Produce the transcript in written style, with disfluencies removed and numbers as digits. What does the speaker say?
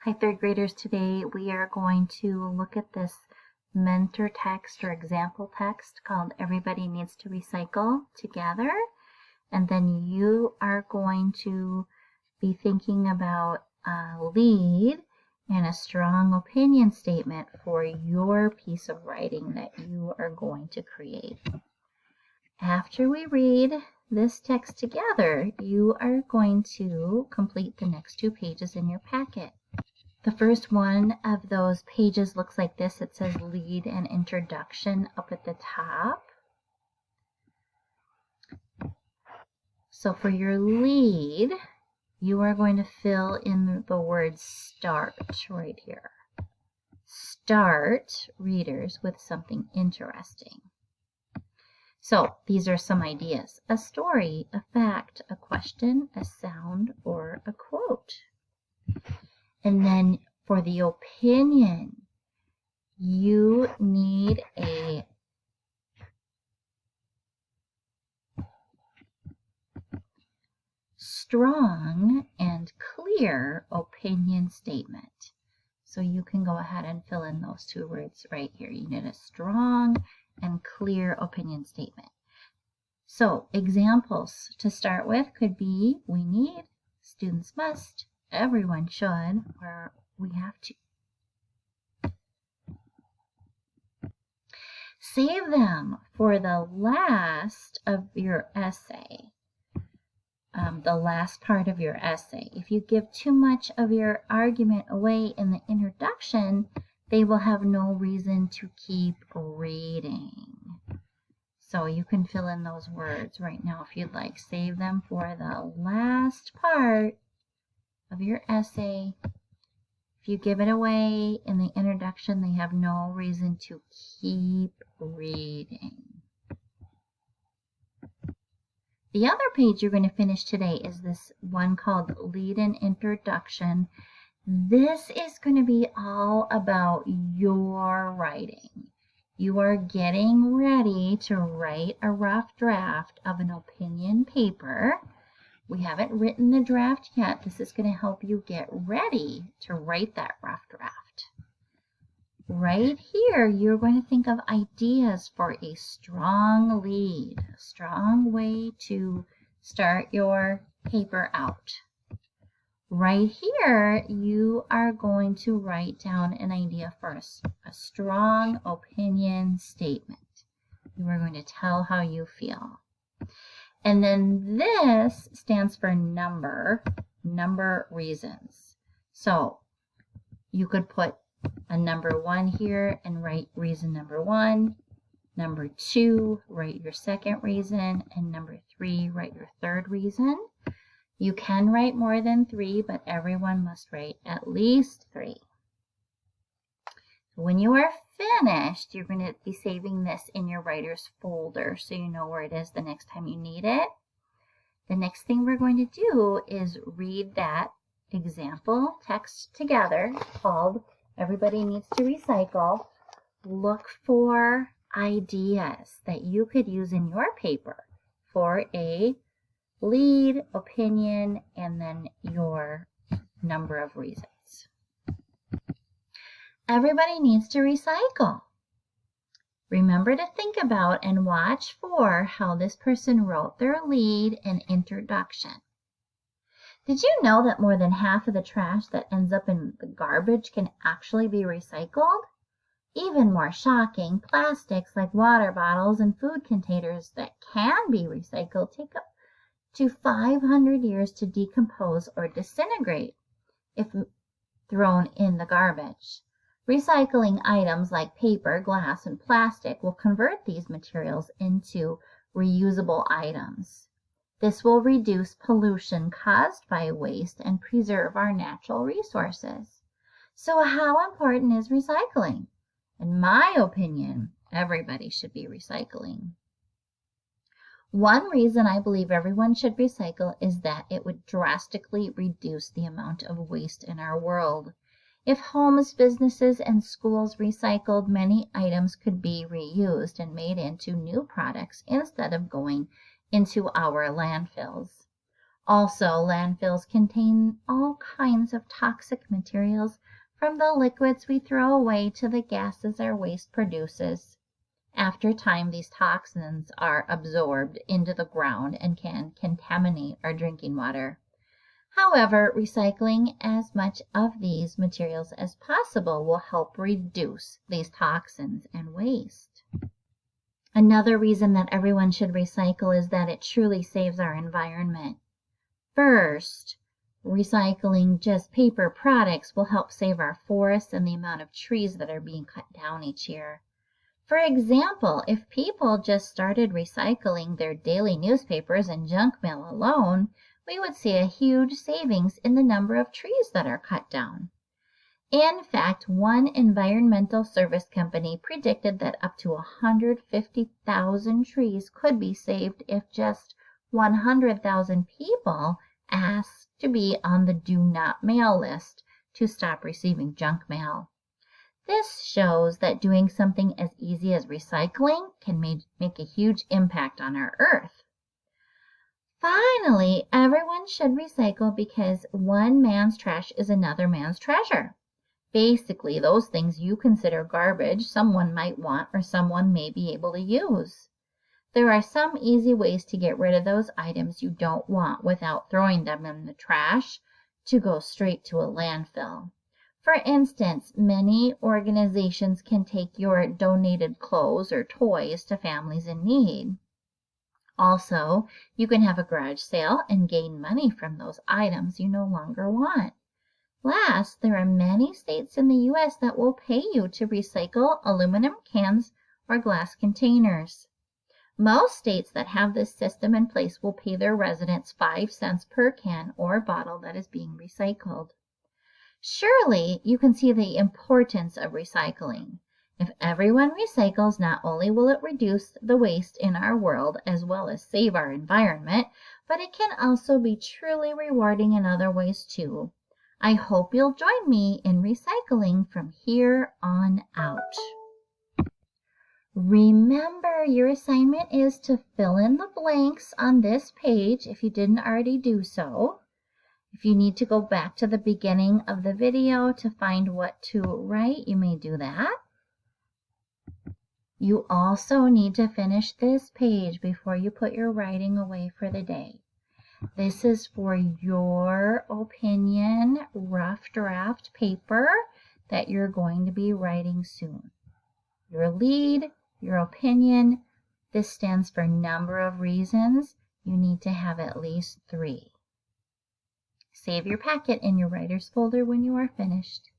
Hi, third graders. Today we are going to look at this mentor text or example text called Everybody Needs to Recycle together. And then you are going to be thinking about a lead and a strong opinion statement for your piece of writing that you are going to create. After we read this text together, you are going to complete the next 2 pages in your packet. The first one of those pages looks like this. It says lead and introduction up at the top. So for your lead, you are going to fill in the word start right here. Start readers with something interesting. So these are some ideas: a story, a fact, a question, a sound, or a quote. And then for the opinion, you need a strong and clear opinion statement. So you can go ahead and fill in those 2 words right here. You need a strong and clear opinion statement. So examples to start with could be we need, students must, everyone should, or we have to. Save them for the last of your essay. The last part of your essay. If you give too much of your argument away in the introduction, they will have no reason to keep reading. So you can fill in those words right now if you'd like. Save them for the last part of your essay. If you give it away in the introduction, they have no reason to keep reading. The other page you're going to finish today is this one called Lead and Introduction. This is going to be all about your writing. You are getting ready to write a rough draft of an opinion paper. We haven't written the draft yet. This is going to help you get ready to write that rough draft. Right here, you're going to think of ideas for a strong lead, a strong way to start your paper out. Right here, you are going to write down an idea for a strong opinion statement. You are going to tell how you feel. And then this stands for number reasons. So you could put a number 1 here and write reason number 1. Number 2, write your second reason. And number 3, write your third reason. You can write more than 3, but everyone must write at least 3. When you are finished, you're going to be saving this in your writer's folder so you know where it is the next time you need it. The next thing we're going to do is read that example text together called Everybody Needs to Recycle. Look for ideas that you could use in your paper for a lead, opinion, and then your number of reasons. Everybody needs to recycle. Remember to think about and watch for how this person wrote their lead and introduction. Did you know that more than half of the trash that ends up in the garbage can actually be recycled? Even more shocking, plastics like water bottles and food containers that can be recycled take up to 500 years to decompose or disintegrate if thrown in the garbage. Recycling items like paper, glass, and plastic will convert these materials into reusable items. This will reduce pollution caused by waste and preserve our natural resources. So how important is recycling? In my opinion, everybody should be recycling. One reason I believe everyone should recycle is that it would drastically reduce the amount of waste in our world. If homes, businesses, and schools recycled, many items could be reused and made into new products instead of going into our landfills. Also, landfills contain all kinds of toxic materials, from the liquids we throw away to the gases our waste produces. After time, these toxins are absorbed into the ground and can contaminate our drinking water. However, recycling as much of these materials as possible will help reduce these toxins and waste. Another reason that everyone should recycle is that it truly saves our environment. First, recycling just paper products will help save our forests and the amount of trees that are being cut down each year. For example, if people just started recycling their daily newspapers and junk mail alone, we would see a huge savings in the number of trees that are cut down. In fact, one environmental service company predicted that up to 150,000 trees could be saved if just 100,000 people asked to be on the Do Not Mail list to stop receiving junk mail. This shows that doing something as easy as recycling can make a huge impact on our Earth. Finally, everyone should recycle because one man's trash is another man's treasure. Basically, those things you consider garbage, someone might want or someone may be able to use. There are some easy ways to get rid of those items you don't want without throwing them in the trash to go straight to a landfill. For instance, many organizations can take your donated clothes or toys to families in need. Also, you can have a garage sale and gain money from those items you no longer want. Last, there are many states in the U.S. that will pay you to recycle aluminum cans or glass containers. Most states that have this system in place will pay their residents 5 cents per can or bottle that is being recycled. Surely you can see the importance of recycling. If everyone recycles, not only will it reduce the waste in our world as well as save our environment, but it can also be truly rewarding in other ways too. I hope you'll join me in recycling from here on out. Remember, your assignment is to fill in the blanks on this page if you didn't already do so. If you need to go back to the beginning of the video to find what to write, you may do that. You also need to finish this page before you put your writing away for the day. This is for your opinion rough draft paper that you're going to be writing soon. Your lead, your opinion, this stands for number of reasons. You need to have at least 3. Save your packet in your writer's folder when you are finished.